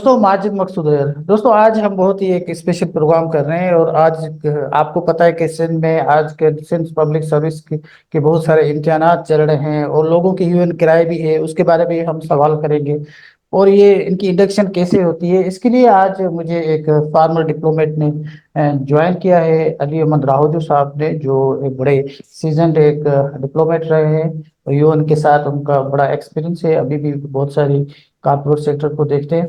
دوستوں ماجد مقصود ہے دوستوں، آج ہم بہت ہی ایک اسپیشل پروگرام کر رہے ہیں، اور آج آپ کو پتہ ہے کہ سندھ میں آج کے سندھ پبلک سروس کے بہت سارے امتحانات چل رہے ہیں، اور لوگوں کی ایون کرائے بھی ہے، اس کے بارے میں ہم سوال کریں گے، اور یہ ان کی انڈکشن کیسے ہوتی ہے۔ اس کے لیے آج مجھے ایک فارمر ڈپلومیٹ نے جوائن کیا ہے، علی احمد راہوجو صاحب نے، جو ایک بڑے سیزنڈ ایک ڈپلومیٹ رہے ہیں، اور یون کے ساتھ ان کا بڑا ایکسپیرینس ہے، ابھی بھی بہت ساری کارپوریٹ سیکٹر کو دیکھتے ہیں۔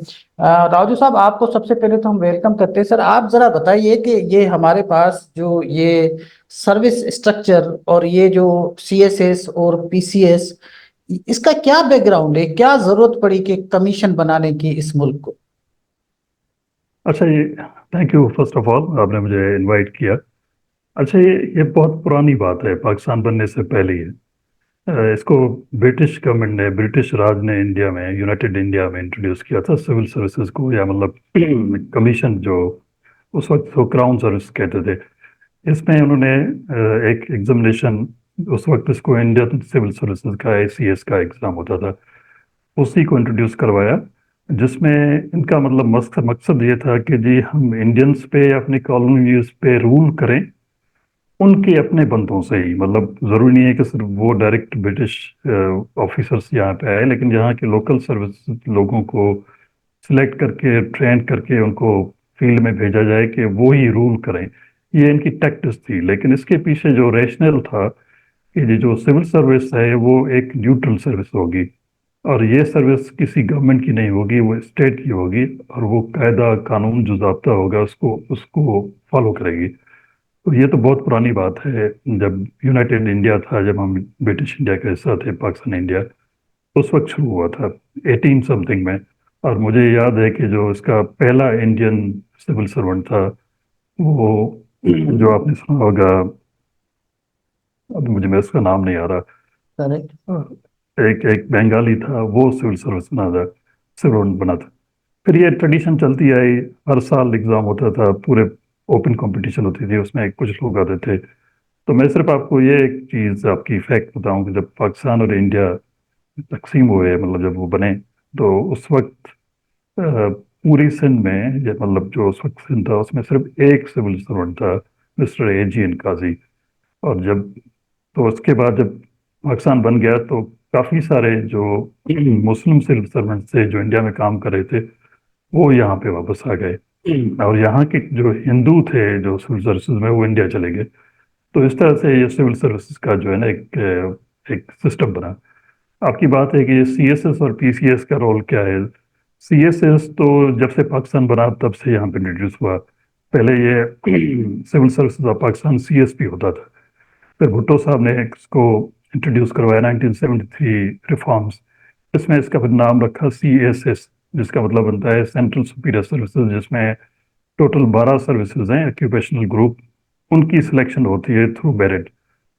راجو صاحب، آپ کو سب سے پہلے تو ہم ویلکم کرتے ہیں۔ سر آپ ذرا بتائیے کہ یہ ہمارے پاس جو یہ سروس اسٹرکچر اور یہ جو سی ایس ایس اور پی سی ایس، اس کا کیا بیک گراؤنڈ ہے، کیا ضرورت پڑی کہ کمیشن بنانے کی اس ملک کو؟ اچھا، یہ thank you first of all, آپ نے مجھے انوائٹ کیا۔ اچھا، یہ بہت پرانی بات ہے، پاکستان بننے سے پہلے ہی ہے۔ اس کو برٹش گورنمنٹ نے، برٹش راج نے انڈیا میں، یونائٹڈ انڈیا میں انٹروڈیوس کیا تھا سول سروسز کو، یا مطلب کمیشن جو اس وقت کو کراؤن سروس کہتے تھے۔ اس میں انہوں نے ایک ایگزامینیشن، اس وقت اس کو انڈین سول سروسز کا ACS کا ایگزام ہوتا تھا، اسی کو انٹروڈیوس کروایا، جس میں ان کا مطلب مقصد یہ تھا کہ جی ہم انڈینس پہ، اپنی کالونیز پہ رول کریں ان کے اپنے بندوں سے ہی۔ مطلب ضروری نہیں ہے کہ صرف وہ ڈائریکٹ برٹش آفیسرس یہاں پہ آئے، لیکن یہاں کے لوکل سروس لوگوں کو سلیکٹ کر کے، ٹرین کر کے ان کو فیلڈ میں بھیجا جائے کہ وہی رول کریں۔ یہ ان کی ٹیکٹس تھی، لیکن اس کے پیچھے جو ریشنل تھا کہ یہ جو سول سروس ہے وہ ایک نیوٹرل سروس ہوگی، اور یہ سروس کسی گورنمنٹ کی نہیں ہوگی، وہ اسٹیٹ کی ہوگی، اور وہ قاعدہ قانون جو ضابطہ ہوگا اس کو فالو کرے گی۔ تو یہ تو بہت پرانی بات ہے، جب یونائٹڈ انڈیا تھا، جب ہم برٹش انڈیا کا حصہ تھے، پاکستان انڈیا، اس وقت شروع ہوا تھا 18 سمتھنگ میں۔ اور مجھے یاد ہے کہ جو اس کا پہلا انڈین سول سرونٹ تھا، وہ جو آپ نے سنا ہوگا، اب مجھے میں اس کا نام نہیں آ رہا، کریکٹ۔ ایک بنگالی تھا، وہ سول سروس بنا تھا، سرونٹ بنا تھا۔ پھر یہ ٹریڈیشن چلتی آئی، ہر سال ایگزام ہوتا تھا، پورے اوپن کمپٹیشن ہوتی تھی، اس میں کچھ لوگ آتے تھے۔ تو میں صرف آپ کو یہ ایک چیز، آپ کی فیکٹ بتاؤں کہ جب پاکستان اور انڈیا تقسیم ہوئے، مطلب جب وہ بنے، تو اس وقت پوری سندھ میں، مطلب جو اس وقت سندھ تھا، اس میں صرف ایک سول سرونٹ تھا، مسٹر AG قاضی۔ اور تو اس کے بعد جب پاکستان بن گیا تو کافی سارے جو مسلم سول سرونٹ تھے جو انڈیا میں کام کر رہے تھے، وہ یہاں پہ واپس آ گئے، اور یہاں کے جو ہندو تھے جو سول سروسز میں، وہ انڈیا چلے گئے۔ تو اس طرح سے یہ سول سروسز کا جو ہے نا ایک سسٹم بنا۔ آپ کی بات ہے کہ یہ CSS اور PCS کا رول کیا ہے۔ CSS تو جب سے پاکستان بنا تب سے یہاں پہ انٹروڈیوس ہوا۔ پہلے یہ civil services of Pakistan CSP ہوتا تھا، پھر بھٹو صاحب نے اس کو انٹروڈیوس کروایا 1973 ریفارمز، اس میں اس کا پھر نام رکھا CSS، جس کا مطلب بنتا ہے سینٹرل سپیریئر سروسز، جس میں ٹوٹل 12 سروسز ہیں آکیوپیشنل گروپ، ان کی سلیکشن ہوتی ہے تھرو میرٹ۔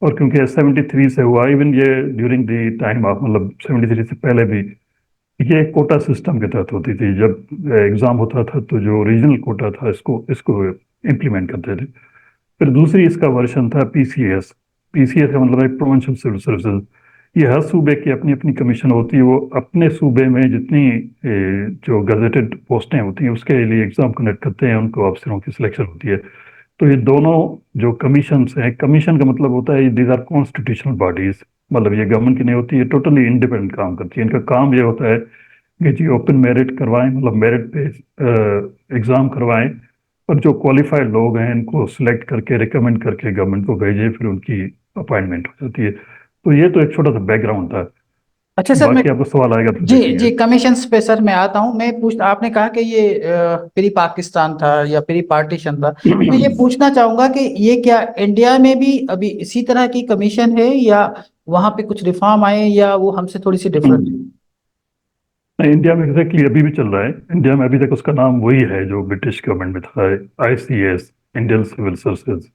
اور کیونکہ 73 سے ہوا، ایون یہ ڈیورنگ دی ٹائم آف، مطلب 73 سے پہلے بھی یہ کوٹا سسٹم کے تحت ہوتی تھی۔ جب ایگزام ہوتا تھا تو جو ریجنل کوٹا تھا، اس کو امپلیمنٹ کرتے تھے۔ پھر دوسری اس کا ورژن تھا PCS۔ PCS کا مطلب ہے پروونشل سول سروسز۔ یہ ہر صوبے کی اپنی اپنی کمیشن ہوتی ہے، وہ اپنے صوبے میں جتنی جو گزیٹڈ پوسٹیں ہوتی ہیں اس کے لیے ایگزام کنڈکٹ کرتے ہیں، ان کو افسروں کی سلیکشن ہوتی ہے۔ تو یہ دونوں جو کمیشنز ہیں، کمیشن کا مطلب ہوتا ہے دیز آر کانسٹیٹیوشنل باڈیز، مطلب یہ گورنمنٹ کی نہیں ہوتی، یہ ٹوٹلی انڈیپینڈنٹ کام کرتی ہے۔ ان کا کام یہ ہوتا ہے کہ جی اوپن میرٹ کروائیں، مطلب میرٹ پہ ایگزام کروائیں، اور جو کوالیفائڈ لوگ ہیں ان کو سلیکٹ کر کے، ریکمینڈ کر کے گورنمنٹ کو بھیجیں، پھر ان کی اپائنٹمنٹ ہو جاتی ہے۔ تو یہ تو ایک چھوٹا سا بیک گراؤنڈ تھا، اچھا سر، میں باقی آپ کو سوال آئے گا تو جی دیکھیں گے۔ جی کمیشنز پہ سر میں آتا ہوں۔ آپ نے کہا کہ یہ پری پاکستان تھا یا پری پارٹیشن تھا، میں یہ پوچھنا چاہوں گا کہ یہ کیا انڈیا میں بھی ابھی اسی طرح کی کمیشن ہے، یا وہاں پہ کچھ ریفارم آئے، یا وہ ہم سے تھوڑی سی ڈفرنٹ ہے؟ نہیں، انڈیا میں ایگزیکٹلی ابھی بھی چل رہا ہے۔ انڈیا میں ابھی تک اس کا نام وہی ہے جو برٹش گورنمنٹ میں تھا، ICS، انڈین سول سروسز۔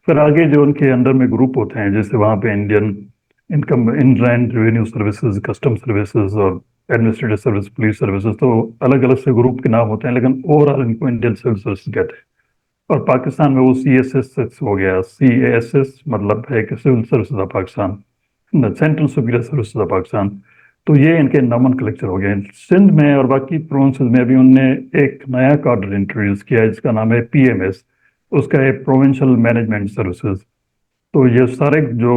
پھر آگے جو ان کے اندر میں گروپ ہوتے ہیں، جیسے وہاں پہ Indian income, inland revenue services, custom services, اور ایڈمنسٹریٹو سروس، پولیس سروسز، تو الگ الگ سے گروپ کے نام ہوتے ہیں، لیکن اوور آل ان کو انڈین سول سروسز کہتے ہیں۔ اور پاکستان میں وہ CSS ہو گیا، CASS مطلب ہے کہ civil services of Pakistan, central superior services of Pakistan. تو یہ ان کے نامن کلیکچر ہو گئے. سندھ میں اور باقی پروونسز میں ابھی انہوں نے ایک نیا کارڈر انٹروڈیوس کیا ہے جس کا نام ہے PMS. اس کا ہے پروونشل مینجمنٹ سروسز. تو یہ سارے جو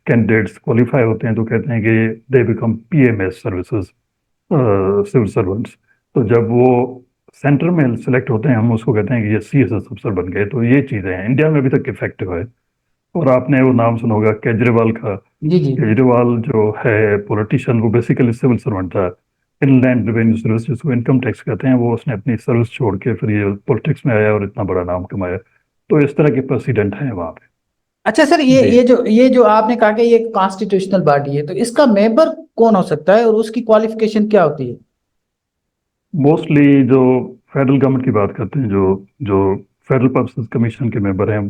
کینڈیڈیٹس کوالیفائی ہوتے ہیں تو کہتے ہیں کہ they become PMS services civil servants. تو جب وہ سینٹر میں سلیکٹ ہوتے ہیں ہم اس کو کہتے ہیں کہ یہ CSS افسر بن گئے. تو یہ چیزیں ہیں انڈیا میں ابھی تک افیکٹو ہے. اور آپ نے وہ نام سنا ہوگا کیجریوال کا. جی جی کیجریوال جو ہے پولیٹیشین وہ بیسیکلی سول سرونٹ تھا. ان لینڈ ریونیو سروس جس کو انکم ٹیکس کہتے ہیں وہ اس نے اپنی سروس چھوڑ کے پھر یہ پولیٹکس میں آیا اور اتنا بڑا نام کمایا. تو اس طرح کے پریسیڈنٹ ہیں وہاں پہ. اچھا سر، جی یہ جو آپ نے کہا کہ یہ کانسٹیٹیوشنل باڈی ہے، تو اس کا ممبر کون ہو سکتا ہے اور اس کی کوالیفیکیشن کیا ہوتی ہے؟ موسٹلی جو فیڈرل گورنمنٹ کی بات کرتے ہیں جو فیڈرل پرپسز کمیشن کے ممبر ہیں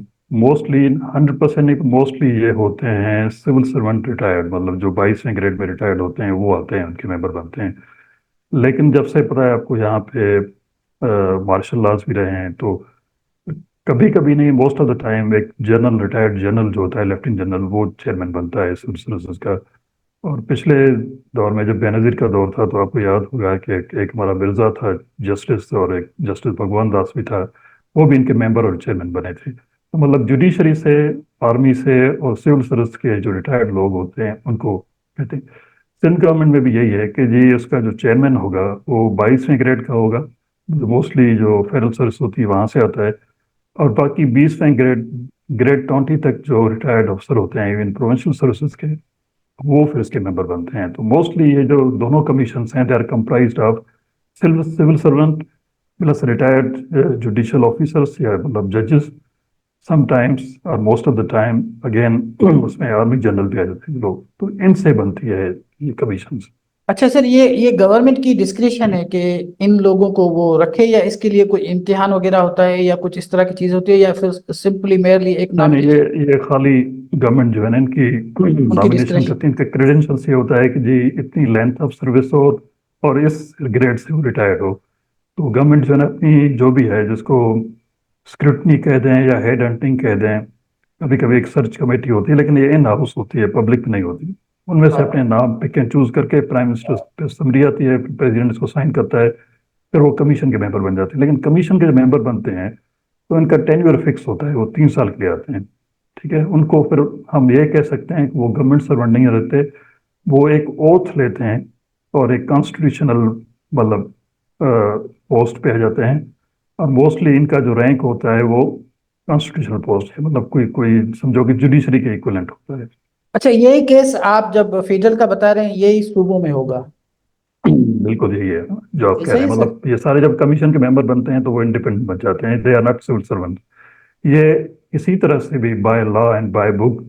موسٹلی 100% نہیں موسٹلی یہ ہوتے ہیں سول سرونٹ ریٹائرڈ. مطلب جو 22ویں گریڈ میں ریٹائرڈ ہوتے ہیں وہ آتے ہیں ان کے ممبر بنتے ہیں. لیکن جب سے پتہ ہے آپ کو یہاں پہ مارشل لاز بھی رہے ہیں تو کبھی کبھی نہیں موسٹ آف دا ٹائم ایک جنرل ریٹائرڈ جنرل جو ہوتا ہے لیفٹیننٹ جنرل وہ چیئرمین بنتا ہے سول سروسز کا. اور پچھلے دور میں جب بینظیر کا دور تھا تو آپ کو یاد ہوگا کہ ایک ہمارا مرزا تھا جسٹس اور ایک جسٹس بھگوان داس بھی تھا. وہ بھی ان کے ممبر اور چیئرمین بنے تھے. تو مطلب جوڈیشری سے آرمی سے اور سول سروس کے جو ریٹائرڈ لوگ ہوتے ہیں ان کو کہتے ہیں. سندھ گورنمنٹ میں بھی یہی ہے کہ جی اس کا جو چیئرمین ہوگا وہ 22ویں گریڈ کا ہوگا. موسٹلی جو فیڈرل سروس ہوتی ہے وہاں سے آتا ہے. اور باقی 20ویں گریڈ 20 تک جو ریٹائرڈ افسر ہوتے ہیں ایون پروونشل سروسز کے وہ پھر اس کے ممبر بنتے ہیں. تو موسٹلی یہ جو دونوں کمیشنز ہیں they are comprised of civil servant plus retired judicial officers یا مطلب ججز سم ٹائمس اور most of the time again اس میں آرمی جنرل بھی آ جاتے ہیں لوگ. تو ان سے بنتی ہے یہ کمیشنز. اچھا سر، یہ گورنمنٹ کی ڈسکریشن ہے کہ ان لوگوں کو وہ رکھے، یا اس کے لیے کوئی امتحان وغیرہ ہوتا ہے یا کچھ اس طرح کی چیز ہوتی ہے، یا پھر سمپلی میئرلی ایک نہیں نامزد یہ خالی گورنمنٹ جو ہے نا ان کی ان کی نامینیشن ڈسکریشن؟ کرتی ہے. ان کا کریڈینشلس یہ ہوتا ہے کہ جی اتنی لینتھ آف سروس ہو اور اس گریڈ سے وہ ریٹائرڈ ہو. تو گورنمنٹ جو ہے نا اپنی جو بھی ہے جس کو اسکروٹنی کہہ دیں یا ہیڈ ہنٹنگ کہہ دیں. کبھی کبھی ایک سرچ کمیٹی ہوتی ہے لیکن یہ ان ہاؤس ہوتی ہے پبلک نہیں ہوتی. ان میں سے اپنے نام پک اینڈ چوز کر کے پرائم منسٹر پہ سمری آتی ہے پریزیڈنٹ اس کو سائن کرتا ہے پھر وہ کمیشن کے ممبر بن جاتے ہیں. لیکن کمیشن کے جو ممبر بنتے ہیں تو ان کا ٹینیور فکس ہوتا ہے وہ 3 سال کے لیے آتے ہیں. ٹھیک ہے. ان کو پھر ہم یہ کہہ سکتے ہیں کہ وہ گورنمنٹ سرونٹ نہیں رہتے. وہ ایک اوتھ لیتے ہیں اور ایک کانسٹیٹیوشنل مطلب پوسٹ پہ آ جاتے ہیں. اور موسٹلی ان کا جو رینک ہوتا ہے وہ کانسٹیٹیوشنل پوسٹ ہے. مطلب کوئی سمجھو کہ جوڈیشری کے ایکولنٹ ہوتا ہے. اچھا، یہی کیس آپ جب فیڈرل کا بتا رہے ہیں یہی صوبوں میں ہوگا؟ بالکل یہی ہے جو آپ یہ کہہ رہے صحیح ہیں. ہے سر؟ مطلب یہ سارے جب کمیشن کے ممبر بنتے ہیں تو وہ انڈیپینڈنٹ بن جاتے ہیں. They are not civil servant. یہ اسی طرح سے بھی by law and by book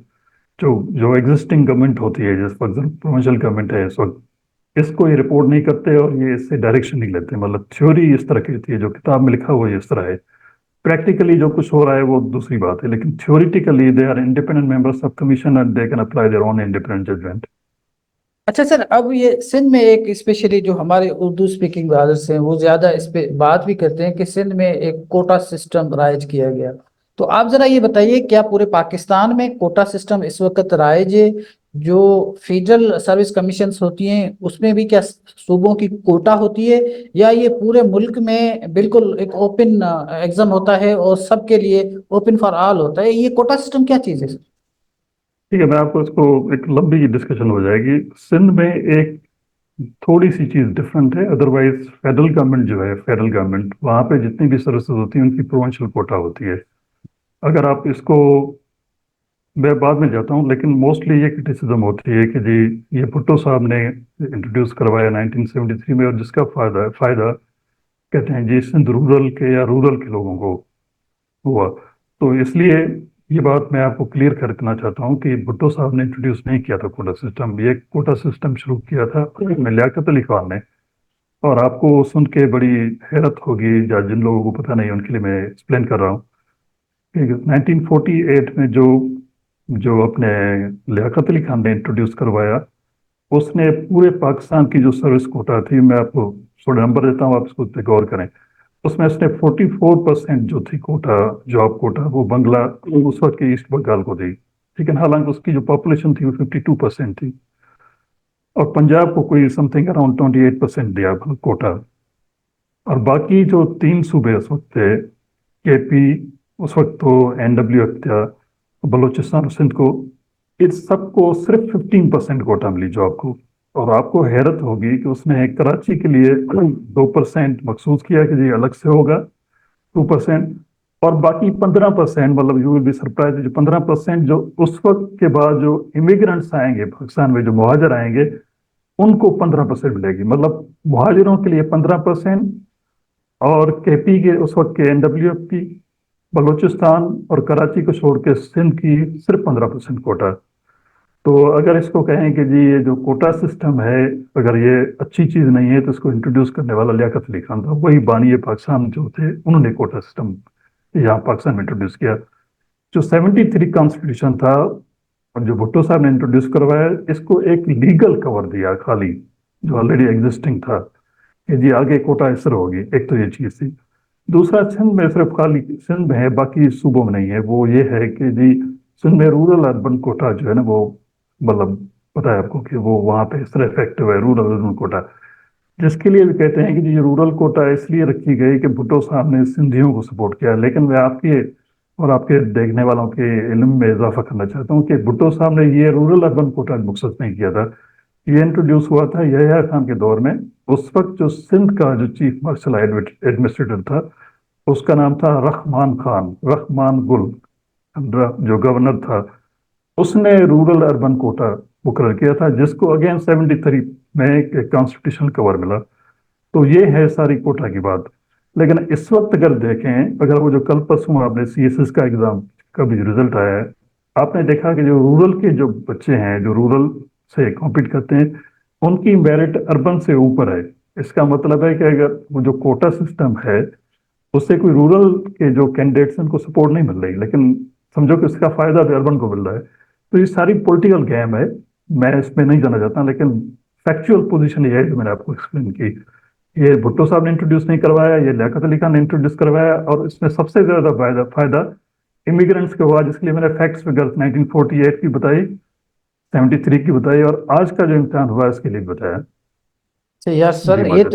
جو ایگزسٹنگ گورنمنٹ ہوتی ہے جس پر پروونشل گورنمنٹ ہے اس وقت اس کو یہ رپورٹ نہیں کرتے اور یہ اس سے ڈائریکشن نہیں لیتے. مطلب تھیوری اس طرح کی ہوتی ہے جو کتاب میں لکھا ہوا ہے اس طرح ہے. پریکٹیکلی جو کچھ ہو رہا ہے وہ دوسری بات ہے. لیکن theoretically they are independent members of commission and they can apply their own independent judgement. اچھا سر، اب یہ سندھ میں ایک اسپیشلی جو ہمارے اردو اسپیکنگ برادرس ہیں وہ زیادہ اس پہ بات بھی کرتے ہیں کہ سندھ میں ایک کوٹا سسٹم رائج کیا گیا. تو آپ ذرا یہ بتائیے کیا پورے پاکستان میں کوٹا سسٹم اس وقت رائج ہے؟ جو فیڈرل سروس کمیشنز ہوتی ہیں اس میں بھی کیا صوبوں کی کوٹا ہوتی ہے، یا یہ پورے ملک میں بالکل ایک اوپن ایگزام ہوتا ہے اور سب کے لیے اوپن فار آل ہوتا ہے؟ یہ کوٹا سسٹم کیا چیز ہے سر؟ ٹھیک ہے. میں آپ کو اس کو ایک لمبی ڈسکشن ہو جائے گی. سندھ میں ایک تھوڑی سی چیز ڈفرینٹ ہے. ادروائز فیڈرل گورنمنٹ جو ہے فیڈرل گورنمنٹ وہاں پہ جتنی بھی سروسز ہوتی ہیں ان کی پروونشل کوٹا ہوتی ہے. اگر آپ اس کو میں بعد میں جاتا ہوں لیکن موسٹلی یہ کرٹیسزم ہوتی ہے کہ جی یہ بھٹو صاحب نے انٹروڈیوس کروایا 1973 میں اور جس کا فائدہ کہتے ہیں جی سندھ رورل کے یا رورل کے لوگوں کو ہوا. تو اس لیے یہ بات میں آپ کو کلیئر کرنا چاہتا ہوں کہ بھٹو صاحب نے انٹروڈیوس نہیں کیا تھا کوٹا سسٹم. یہ کوٹا سسٹم شروع کیا تھا لیاقت علی خان نے. اور آپ کو سن کے بڑی حیرت ہوگی یا جن لوگوں کو پتہ نہیں ان کے لیے میں ایکسپلین کر رہا ہوں کہ 1948 میں جو اپنے لیاقت علی خان نے انٹروڈیوس کروایا اس نے پورے پاکستان کی جو سروس کوٹا تھی میں آپ کو تھوڑے نمبر دیتا ہوں آپ اس کو پہ غور کریں. اس میں اس نے 44% جو تھی کوٹا جاب کوٹا وہ بنگلہ اس وقت کے ایسٹ بنگال کو دی. ٹھیک ہے. حالانکہ اس کی جو پاپولیشن تھی وہ 52% تھی. اور پنجاب کو کوئی سم تھنگ اراؤنڈ 28% دیا کوٹا. اور باقی جو 3 صوبے اس وقت تھے، کے پی اس وقت تو NW تھا، بلوچستان اور سندھ کو، اس سب کو صرف 15% کوٹا ملی جاب کو. اور آپ کو حیرت ہوگی کہ اس نے کراچی کے لیے 2% مخصوص کیا کہ جی الگ سے ہوگا 2%، اور باقی 15%، مطلب یو ول بی سرپرائز، جو 15% جو اس وقت کے بعد جو امیگرنٹس آئیں گے پاکستان میں، جو مہاجر آئیں گے، ان کو 15% ملے گی. مطلب مہاجروں کے لیے 15%، اور کے پی کے اس وقت کے NW کی، بلوچستان اور کراچی کو چھوڑ کے سندھ کی صرف 15% کوٹا. تو اگر اس کو کہیں کہ جی یہ جو کوٹا سسٹم ہے، اگر یہ اچھی چیز نہیں ہے، تو اس کو انٹروڈیوس کرنے والا لیاقت علی خان تھا، وہی بانی پاکستان جو تھے، انہوں نے کوٹا سسٹم یہاں پاکستان میں انٹروڈیوس کیا. جو 73 کانسٹیٹیوشن تھا اور جو بھٹو صاحب نے انٹروڈیوس کروایا، اس کو ایک لیگل کور دیا خالی، جو آلریڈی ایگزسٹنگ تھا، کہ جی آگے کوٹا اس طرح ہوگی. ایک تو یہ چیز تھی. دوسرا، سندھ میں صرف خالی سندھ میں ہے، باقی صوبوں میں نہیں ہے. وہ یہ ہے کہ جی سندھ میں رورل اربن کوٹا جو ہے نا، وہ مطلب پتا ہے آپ کو کہ وہ وہاں پہ اس طرح افیکٹو ہے رورل اربن کوٹا، جس کے لیے بھی کہتے ہیں کہ جی رورل کوٹا اس لیے رکھی گئی کہ بھٹو صاحب نے سندھیوں کو سپورٹ کیا. لیکن میں آپ کے اور آپ کے دیکھنے والوں کے علم میں اضافہ کرنا چاہتا ہوں کہ بھٹو صاحب نے یہ رورل اربن کوٹا مخصوص نہیں کیا تھا. یہ انٹروڈیوس ہوا تھا یحییٰ خان کے دور میں. اس وقت جو سندھ کا جو چیف مارشل ایڈمنسٹریٹر تھا، اس کا نام تھا رحمان خان، رحمان گل، جو گورنر تھا. اس نے رورل اربن کوٹا مقرر کیا تھا، جس کو اگین 73 میں ایک کانسٹیٹیوشن کور ملا. تو یہ ہے ساری کوٹا کی بات. لیکن اس وقت اگر دیکھیں، اگر وہ جو کل پرسوں آپ نے CSS کا ایگزام کا بھی رزلٹ آیا ہے، آپ نے دیکھا کہ جو رورل کے جو بچے ہیں، جو رورل سے کمپیٹ کرتے ہیں، ان کی میرٹ اربن سے اوپر ہے. اس کا مطلب ہے کہ اگر وہ جو کوٹا سسٹم ہے، اس سے کوئی رورل کے جو کینڈیڈیٹس ہیں ان کو سپورٹ نہیں مل رہی، لیکن سمجھو کہ اس کا فائدہ بھی اربن کو مل رہا ہے. تو یہ ساری پولیٹیکل گیم ہے، میں اس میں نہیں جانا چاہتا، لیکن فیکچوئل پوزیشن یہ ہے جو میں نے آپ کو ایکسپلین کی. یہ بھٹو صاحب نے انٹروڈیوس نہیں کروایا، یہ لیاقت علی خان نے انٹروڈیوس کروایا، اور اس میں سب سے زیادہ فائدہ امیگرنٹس کو ہوا، جس کے لیے میں نے فیکٹس فگرس 1948 کی بتائی، 73 کی بتائی، اور آج کا جو امتحان ہوا ہے اس کے لیے بتایا. یس جی سر، ماجد.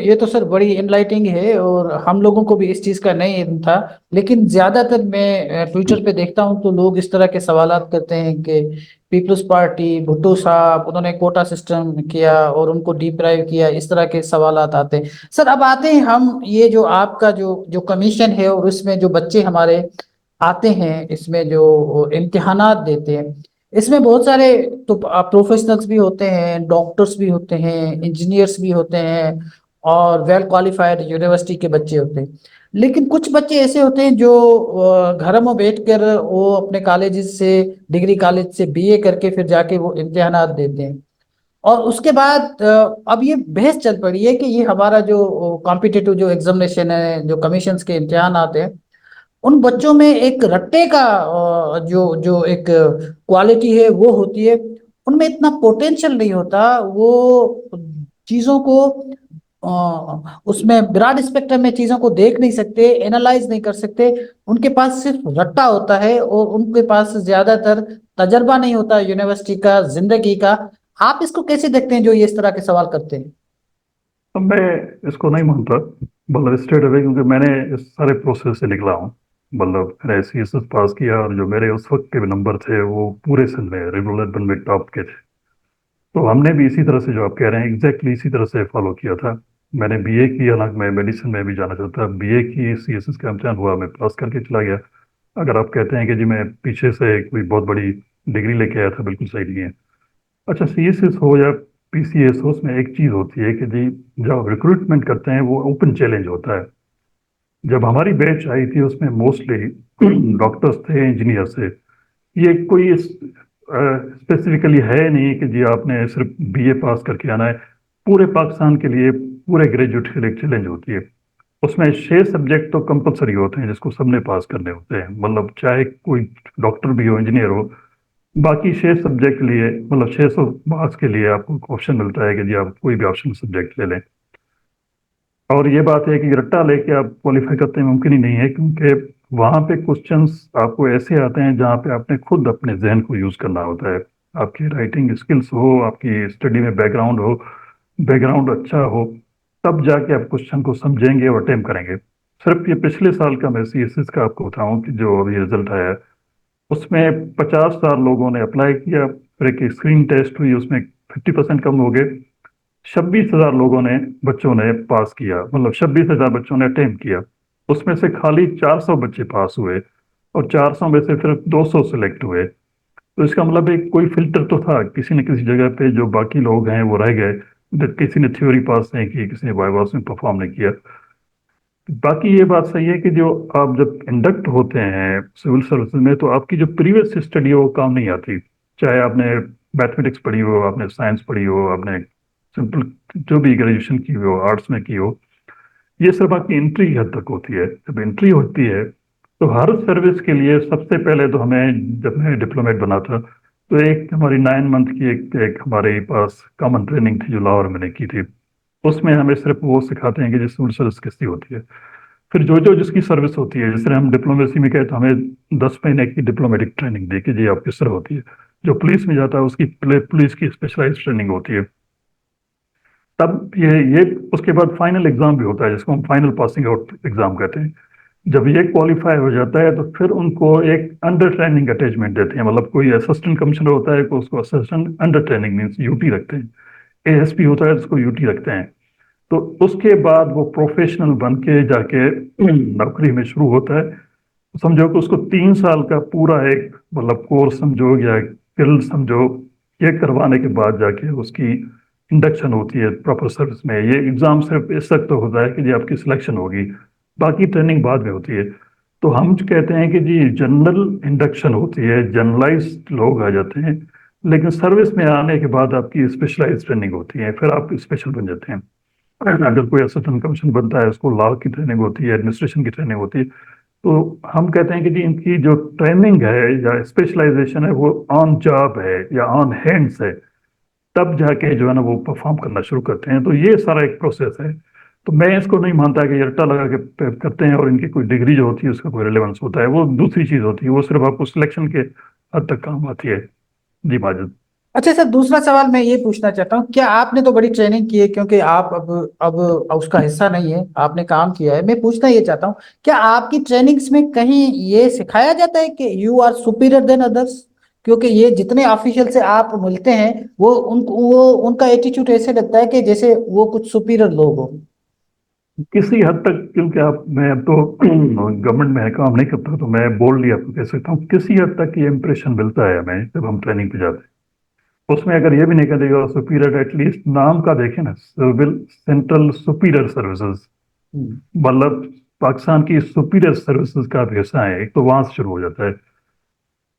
یہ تو سر بڑی انلائٹنگ ہے، اور ہم لوگوں کو بھی اس چیز کا نہیں علم تھا. لیکن زیادہ تر میں ٹویٹر پہ دیکھتا ہوں تو لوگ اس طرح کے سوالات کرتے ہیں کہ پیپلز پارٹی، بھٹو صاحب، انہوں نے کوٹا سسٹم کیا اور ان کو ڈیپرائیو کیا، اس طرح کے سوالات آتے ہیں. سر اب آتے ہیں ہم یہ جو آپ کا جو کمیشن ہے، اور اس میں جو بچے ہمارے آتے ہیں، اس میں جو امتحانات دیتے ہیں، اس میں بہت سارے تو پروفیشنلز بھی ہوتے ہیں، ڈاکٹرز بھی ہوتے ہیں، انجینئرس بھی ہوتے ہیں، اور ویل کوالیفائڈ یونیورسٹی کے بچے ہوتے ہیں. لیکن کچھ بچے ایسے ہوتے ہیں جو گھروں میں بیٹھ کر وہ اپنے کالجز سے، ڈگری کالج سے BA کر کے پھر جا کے وہ امتحانات دیتے ہیں. اور اس کے بعد اب یہ بحث چل پڑی ہے کہ یہ ہمارا جو کمپٹیٹو جو ایگزامینیشن ہے، جو کمیشنز کے امتحانات ہیں، ان بچوں میں ایک رٹے کا جو ایک کوالٹی ہے وہ ہوتی ہے. ان میں اتنا پوٹینشل نہیں ہوتا، وہ چیزوں کو اس میں براڈ اسپیکٹرم میں چیزوں کو دیکھ نہیں سکتے، اینالائز نہیں کر سکتے. ان کے پاس صرف رٹا ہوتا ہے، اور ان کے پاس زیادہ تر تجربہ نہیں ہوتا یونیورسٹی کا، زندگی کا. آپ اس کو کیسے دیکھتے ہیں جو یہ اس طرح کے سوال کرتے ہیں؟ اب میں اس کو نہیں مانتا، مطلب اسٹریٹ اوے، کیونکہ میں نے اس سارے پروسیس سے نکلا ہوں. مطلب میں نے CSS پاس کیا، اور جو میرے اس وقت کے نمبر تھے وہ پورے سندھ میں رورل اربن میں ٹاپ کے تھے. تو ہم نے بھی اسی طرح سے جو آپ کہہ رہے ہیں ایگزیکٹلی اسی طرح سے فالو کیا تھا. میں نے BA کی، حالانکہ میں میڈیسن میں بھی جانا چاہتا. BA کی CSS کا امتحان ہوا، میں پاس کر کے چلا گیا. اگر آپ کہتے ہیں کہ جی میں پیچھے سے کوئی بہت بڑی ڈگری لے کے آیا تھا، بالکل صحیح نہیں ہے. اچھا، CSS ہو یا PCS ہو، اس میں ایک چیز ہوتی ہے کہ جی جب ریکروٹمنٹ کرتے ہیں وہ اوپن چیلنج ہوتا ہے. جب ہماری بیچ آئی تھی اس میں موسٹلی ڈاکٹرس تھے، انجینئر تھے. یہ کوئی اسپیسیفکلی ہے نہیں کہ جی آپ نے صرف BA پاس کر کے آنا ہے. پورے پاکستان کے لیے، پورے گریجویٹ کے لیے چیلنج ہوتی ہے. اس میں 6 سبجیکٹ تو کمپلسری ہوتے ہیں جس کو سب نے پاس کرنے ہوتے ہیں، مطلب چاہے کوئی ڈاکٹر بھی ہو، انجینئر ہو. باقی 6 سبجیکٹ کے لیے، مطلب 600 مارکس کے لیے آپ کو آپشن ملتا ہے کہ جی آپ کوئی بھی آپشن سبجیکٹ لے لیں. اور یہ بات ہے کہ رٹا لے کے آپ کوالیفائی کرتے ہیں ممکن ہی نہیں ہے، کیونکہ وہاں پہ کوشچنس آپ کو ایسے آتے ہیں جہاں پہ آپ نے خود اپنے ذہن کو یوز کرنا ہوتا ہے. آپ کی رائٹنگ اسکلس ہو، آپ کی اسٹڈی میں بیک گراؤنڈ اچھا ہو، تب جا کے آپ کوشچن کو سمجھیں گے اور اٹیمپ کریں گے۔ صرف یہ پچھلے سال کا میں سی ایس ایس کا آپ کو بتاؤں کہ جو ابھی رزلٹ آیا ہے، اس میں 50,000 لوگوں نے اپلائی کیا، پھر ایک اسکرین ٹیسٹ ہوئی، اس میں 50% کم ہو گئے، 26,000 لوگوں نے بچوں نے پاس کیا، مطلب 26,000 بچوں نے اٹیمپ کیا، اس میں سے خالی 400 بچے پاس ہوئے، اور 400 میں سے صرف 200 سلیکٹ ہوئے۔ تو اس کا مطلب ایک کوئی فلٹر تو تھا کسی نہ کسی جگہ پہ، جو باقی لوگ ہیں وہ رہ گئے، کسی نے تھیوری پاس نہیں کی، کسی نے وائواس میں پرفارم نہیں کیا۔ باقی یہ بات صحیح ہے کہ جو آپ جب انڈکٹ ہوتے ہیں سول سروسز میں، تو آپ کی جو پریویس اسٹڈی ہے وہ کام نہیں آتی، چاہے آپ نے میتھمیٹکس پڑھی ہو، آپ نے سائنس پڑھی ہو، آپ نے سمپل جو بھی گریجویشن کی ہو، آرٹس میں کی ہو، یہ صرف آپ کی انٹری حد تک ہوتی ہے۔ جب انٹری ہوتی ہے تو ہر سروس کے لیے سب سے پہلے تو ہمیں، جب میں ڈپلومیٹ بنا تھا، تو ایک ہماری 9 منتھ کی ایک ہمارے پاس کامن ٹریننگ تھی جو لاہور میں نے کی تھی۔ اس میں ہمیں صرف وہ سکھاتے ہیں کہ جس سول سروس کیسی ہوتی ہے، پھر جو جس کی سروس ہوتی ہے، جس طرح ہم ڈپلومیسی میں کہتے ہیں، ہمیں 10 مہینے کی ڈپلومیٹک ٹریننگ دی کہ جی آپ کس طرح ہوتی ہے۔ جو پولیس میں جاتا ہے اس کی پولیس کی اسپیشلائز ٹریننگ ہوتی ہے۔ تب یہ اس کے بعد فائنل ایگزام بھی ہوتا ہے، جس کو ہم فائنل پاسنگ آؤٹ ایگزام کہتے ہیں۔ جب یہ کوالیفائی ہو جاتا ہے تو پھر ان کو ایک انڈر ٹریننگ اٹیچمنٹ دیتے ہیں، مطلب کوئی اسسٹنٹ کمشنر ہوتا ہے، اس کو assistant under training means U T رکھتے ہیں، اے ایس پی ہوتا ہے اس کو یو ٹی رکھتے ہیں۔ تو اس کے بعد وہ پروفیشنل بن کے جا کے نوکری میں شروع ہوتا ہے۔ سمجھو کہ اس کو 3 سال کا پورا ایک مطلب کورس سمجھو یا اسکل سمجھو، یہ کروانے کے بعد جا کے اس کی انڈکشن ہوتی ہے پراپر سروس میں۔ یہ ایگزام صرف اس وقت تو ہوتا ہے کہ جی آپ کی سلیکشن ہوگی، باقی ٹریننگ بعد میں ہوتی ہے۔ تو ہم کہتے ہیں کہ جی جنرل انڈکشن ہوتی ہے، جنرلائزڈ لوگ آ جاتے ہیں، لیکن سروس میں آنے کے بعد آپ کی اسپیشلائز ٹریننگ ہوتی ہے، پھر آپ اسپیشل بن جاتے ہیں۔ اگر کوئی اسسٹنٹ کمشن بنتا ہے، اس کو لا کی ٹریننگ ہوتی ہے، ایڈمنسٹریشن کی ٹریننگ ہوتی ہے۔ تو ہم کہتے ہیں کہ جی ان کی جو ٹریننگ ہے یا اسپیشلائزیشن ہے وہ آن جاب ہے یا آن ہینڈس ہے، تب جا کے جو ہے نا وہ پرفارم کرنا شروع کرتے ہیں۔ تو یہ سارا ایک پروسیس ہے۔ تو میں اس کو نہیں مانتا کہ یہ رٹا لگا کے کرتے ہیں اور ان کی کوئی ڈگری جو ہوتی ہے اس کا کوئی ریلیونس ہوتا ہے، وہ دوسری چیز ہوتی ہے، وہ صرف آپ کو سلیکشن کے حد تک کام آتی ہے۔ جی ماجد۔ اچھا سر، دوسرا سوال میں یہ پوچھنا چاہتا ہوں، کیا آپ نے تو بڑی ٹریننگ کی ہے، کیونکہ آپ اب اس کا حصہ نہیں ہے، آپ نے کام کیا ہے، میں پوچھنا یہ چاہتا ہوں، کیا آپ کی ٹریننگز میں کہیں یہ سکھایا جاتا ہے کہ یو آر سپیریئر دین ادرس؟ کیونکہ یہ جتنے آفیشیل سے آپ ملتے ہیں وہ ان کا ایٹیچیوڈ ایسے لگتا ہے کہ جیسے وہ کچھ سپیریئر لوگ ہو۔ کسی حد تک، کیونکہ میں اب تو گورنمنٹ میں کام نہیں کرتا، تو میں بولڈلی آپ کو کہہ سکتا ہوں کسی حد تک یہ امپریشن ملتا ہے ہمیں جب ہم ٹریننگ پہ جاتے ہیں۔ اس میں اگر یہ بھی نہیں کہہ دے گا سپیریئر، ایٹ لیسٹ نام کا دیکھیں نا، سول سینٹرل سپیریئر سروسز، مطلب پاکستان کی سپیریئر سروسز کا بھی حصہ ہے، ایک تو وہاں سے شروع ہو جاتا ہے۔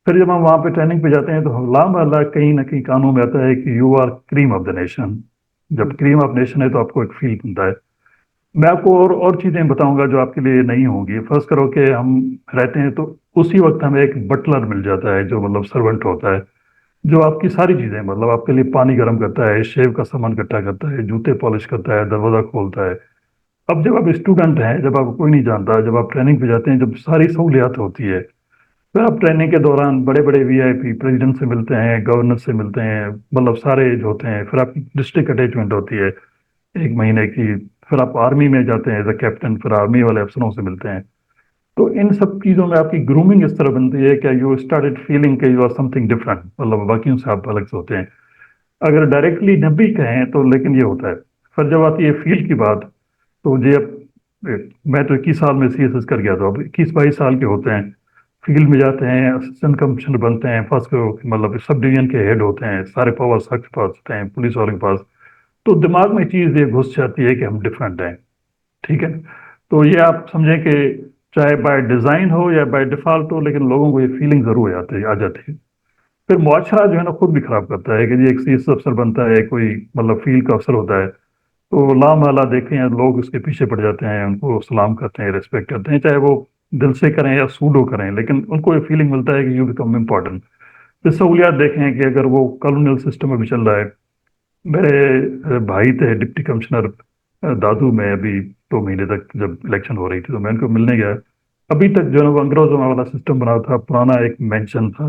پھر جب ہم وہاں پہ ٹریننگ پہ جاتے ہیں تو لامحالہ کہیں نہ کہیں کانوں میں آتا ہے کہ you are cream of the nation. جب کریم آف نیشن ہے تو آپ کو ایک فیل ملتا ہے۔ میں آپ کو اور چیزیں بتاؤں گا جو آپ کے لیے نہیں ہوں گی۔ فرض کرو کہ ہم رہتے ہیں تو اسی وقت ہمیں ایک بٹلر مل جاتا ہے جو مطلب سرونٹ ہوتا ہے، جو آپ کی ساری چیزیں، مطلب آپ کے لیے پانی گرم کرتا ہے، شیو کا سامان اکٹھا کرتا ہے، جوتے پالش کرتا ہے، دروازہ کھولتا ہے۔ اب جب آپ اسٹوڈنٹ ہیں، جب آپ کو کوئی نہیں جانتا، جب آپ ٹریننگ پہ جاتے ہیں، جب ساری سہولیات ہوتی ہے، پھر آپ ٹریننگ کے دوران بڑے بڑے وی آئی پی پریزیڈنٹ سے ملتے ہیں، گورنر سے ملتے ہیں، مطلب سارے جو ہوتے ہیں، پھر آپ کی ڈسٹرکٹ اٹیچمنٹ ہوتی ہے 1 مہینے کی، پھر آپ آرمی میں جاتے ہیں ایز اے کیپٹن، پھر آرمی والے افسروں سے ملتے ہیں۔ تو ان سب چیزوں میں آپ کی گرومنگ اس طرح بنتی ہے کہ یو اسٹارٹڈ فیلنگ کہ you are something different, مطلب باقیوں سے آپ الگ سے ہوتے ہیں۔ اگر ڈائریکٹلی نہ بھی کہیں تو لیکن یہ ہوتا ہے۔ پھر جب آتی ہے فیل کی بات، تو جی اب میں تو 21 سال میں سی ایس ایس کر گیا، تو اب 21-22 سال کے ہوتے ہیں، فیلڈ میں جاتے ہیں، اسسٹنٹ کمشنر بنتے ہیں، فرسٹ مطلب سب ڈویژن کے ہیڈ ہوتے ہیں، سارے پاور سب کے پاس ہوتے ہیں، پولیس والوں کے پاس، تو دماغ میں چیز یہ گھس جاتی ہے کہ ہم ڈفرینٹ ہیں۔ ٹھیک ہے، تو یہ آپ سمجھیں کہ چاہے بائی ڈیزائن ہو یا بائی ڈیفالٹ ہو، لیکن لوگوں کو یہ فیلنگ ضرور آ جاتی ہے۔ پھر معاشرہ جو ہے نا خود بھی خراب کرتا ہے کہ جی ایک سی ایس افسر بنتا ہے، کوئی مطلب فیلڈ کا افسر ہوتا ہے، تو لامحالہ دیکھیں لوگ اس کے پیچھے پڑ جاتے ہیں، ان کو سلام کرتے ہیں، ریسپیکٹ کرتے ہیں، چاہے وہ دل سے کریں یا سوڈو کریں، لیکن ان کو یہ فیلنگ ملتا ہے کہ یو بیکم امپورٹنٹ۔ پھر سہولیات دیکھیں کہ اگر وہ کالونیل سسٹم میں بھی چل رہا ہے۔ میرے بھائی تھے ڈپٹی کمشنر دادو میں، ابھی 2 مہینے تک جب الیکشن ہو رہی تھی تو میں ان کو ملنے گیا۔ ابھی تک جو ہے وہ انگریزوں والا سسٹم بنا تھا، پرانا ایک مینشن تھا،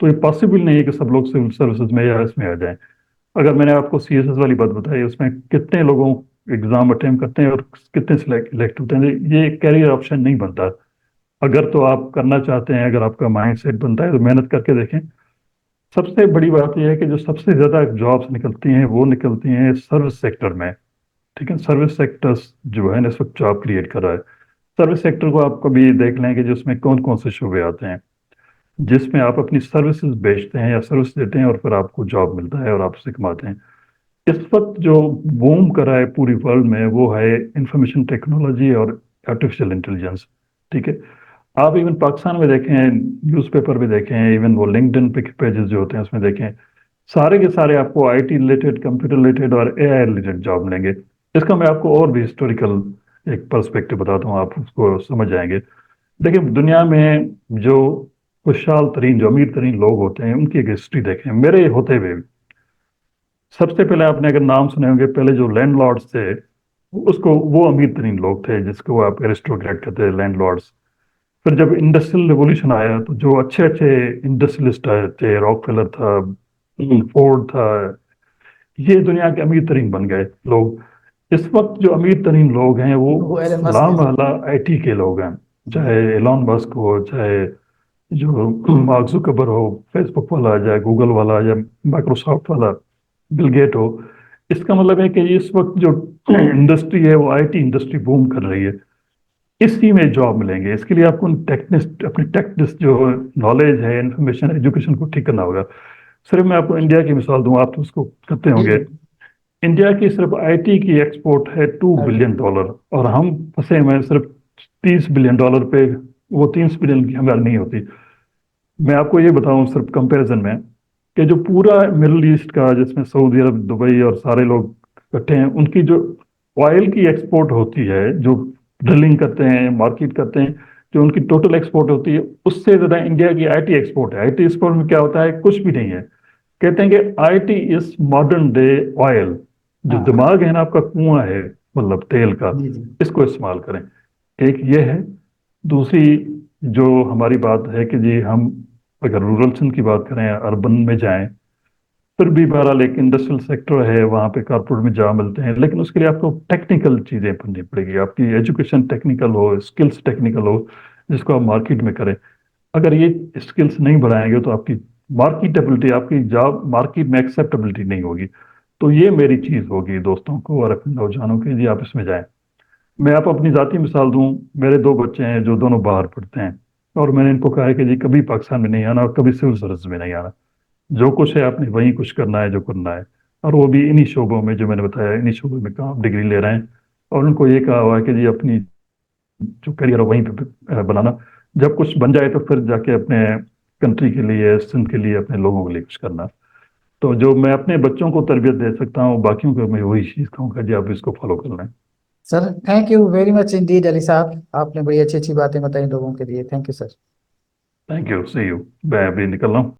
تو یہ پاسبل نہیں ہے کہ سب لوگ سول سروسز میں یا اس میں آ جائیں. اگر میں نے آپ کو سی ایس ایس والی بات بتائی اس میں کتنے لوگوں ایگزام اٹیمپ کرتے ہیں اور کتنے سلیکٹ ہوتے ہیں, یہ کیریئر آپشن نہیں بنتا. اگر تو آپ کرنا چاہتے ہیں, اگر آپ کا مائنڈ سیٹ بنتا ہے تو محنت کر کے دیکھیں. سب سے بڑی بات یہ ہے کہ جو سب سے زیادہ جابس نکلتی ہیں وہ نکلتی ہیں سروس سیکٹر میں. ٹھیک ہے, سروس سیکٹر جو ہے نا اس وقت جاب کریٹ کر رہا ہے. سروس سیکٹر کو آپ کبھی دیکھ لیں کہ جس میں کون کون سے شعبے آتے ہیں, جس میں آپ اپنی سروسز بیچتے ہیں یا سروس دیتے ہیں اور پھر آپ کو جاب ملتا ہے اور آپ اسے کماتے ہیں. اس وقت جو بوم کر رہا ہے پوری ورلڈ میں وہ ہے انفارمیشن ٹیکنالوجی اور آرٹیفیشیل انٹیلیجنس. ٹھیک ہے, آپ ایون پاکستان میں دیکھیں, نیوز پیپر میں دیکھیں, ایون وہ لنکڈ ان پیجز جو ہوتے ہیں اس میں دیکھیں, سارے کے سارے آپ کو I T related, computer related اور اے آئی ریلیٹڈ جاب ملیں گے. اس کا میں آپ کو اور بھی ہسٹوریکل ایک پرسپیکٹو بتاتا ہوں, آپ اس کو سمجھ جائیں گے. دیکھیں دنیا میں جو خوشحال ترین, جو امیر ترین لوگ ہوتے ہیں ان کی ایک ہسٹری دیکھیں. میرے ہوتے ہوئے سب سے پہلے آپ نے اگر نام سنے ہوں گے, پہلے جو لینڈ لارڈس تھے اس کو, وہ امیر ترین لوگ تھے جس کو آپ ایرسٹوکریٹ کہتے ہیں, لینڈ لارڈس. پھر جب انڈسٹریل ریولیوشن آیا تو جو اچھے اچھے انڈسٹریلسٹ تھے, راک فیلر تھا, فورڈ تھا, یہ دنیا کے امیر ترین بن گئے لوگ. اس وقت جو امیر ترین لوگ ہیں وہ وہ ایلن مسک لام ہیں. والا آئی ٹی کے لوگ ہیں, چاہے ایلون ماسک ہو, چاہے جو مارک زکربرگ ہو فیس بک والا, چاہے گوگل والا, یا مائکروسافٹ والا بل گیٹ ہو. اس کا مطلب ہے کہ اس وقت جو انڈسٹری ہے وہ آئی ٹی انڈسٹری بوم کر رہی ہے. اسی میں جاب ملیں گے. اس کے لیے آپ کو اپنی ٹیکنس جو نالج ہے, انفارمیشن, ایجوکیشن کو ٹھیک کرنا ہوگا. صرف میں آپ کو انڈیا کی مثال دوں, آپ تو اس کو کرتے ہوں جی گے. جی. انڈیا کی صرف آئی ٹی کی ایکسپورٹ ہے $2 بلین, اور ہم پھنسے ہوئے صرف $30 بلین پہ. وہ 30 بلین کی ہماری نہیں ہوتی. میں آپ کو یہ بتاؤں صرف کمپیریزن میں کہ جو پورا مڈل ایسٹ کا, جس میں سعودی عرب, دبئی اور سارے لوگ اکٹھے ہیں, ان کی جو آئل کی ایکسپورٹ ہوتی ہے, جو ڈرلنگ کرتے ہیں, مارکیٹ کرتے ہیں, جو ان کی ٹوٹل ایکسپورٹ ہوتی ہے اس سے زیادہ انڈیا کی آئی ٹی ایکسپورٹ ہے. آئی ٹی ایکسپورٹ میں کیا ہوتا ہے, کچھ بھی نہیں ہے. کہتے ہیں کہ I T is modern day oil. جو ہاں. دماغ ہے نا آپ کا, کنواں ہے مطلب تیل کا, جی جی. اس کو استعمال کریں. ایک یہ ہے. دوسری جو ہماری بات ہے کہ جی ہم اگر رورل کی بات کریں, اربن میں جائیں, پھر بھی بہرحال ایک انڈسٹریل سیکٹر ہے, وہاں پہ کارپوریٹ میں جا ملتے ہیں, لیکن اس کے لیے آپ کو ٹیکنیکل چیزیں پڑھنی پڑے گی. آپ کی ایجوکیشن ٹیکنیکل ہو, اسکلس ٹیکنیکل ہو, جس کو آپ مارکیٹ میں کریں. اگر یہ اسکلس نہیں بڑھائیں گے تو آپ کی مارکیٹیبلٹی, آپ کی جاب مارکیٹ میں ایکسیپٹیبلٹی نہیں ہوگی. تو یہ میری چیز ہوگی دوستوں کو اور اپنے نوجوانوں کے, جی آپ اس میں جائیں. میں آپ اپنی ذاتی مثال دوں, میرے 2 بچے ہیں جو دونوں باہر پڑھتے ہیں, اور میں نے ان کو کہا ہے کہ جی کبھی پاکستان میں نہیں آنا اور کبھی سول سروس میں نہیں آنا. جو کچھ ہے آپ نے وہیں کچھ کرنا ہے جو کرنا ہے. اور وہ بھی انہی شعبوں میں جو میں نے بتایا, انہی شعبوں میں کام ڈگری لے رہے ہیں. اور ان کو یہ کہا ہوا ہے کہ جی اپنی جو کریئر وہیں پہ بنانا, جب کچھ بن جائے تو پھر جا کے اپنے کنٹری کے لیے, سندھ کے لیے, اپنے لوگوں کے لیے کچھ کرنا. تو جو میں اپنے بچوں کو تربیت دے سکتا ہوں, باقیوں کو میں وہی چیز کہوں گا, جی آپ اس کو فالو کر لیں. Sir thank you very much indeed Ali صاحب, آپ نے بڑی اچھی اچھی باتیں بتائی لوگوں کے لیے. Thank you sir. Thank you, see you. میں ابھی نکل رہا ہوں.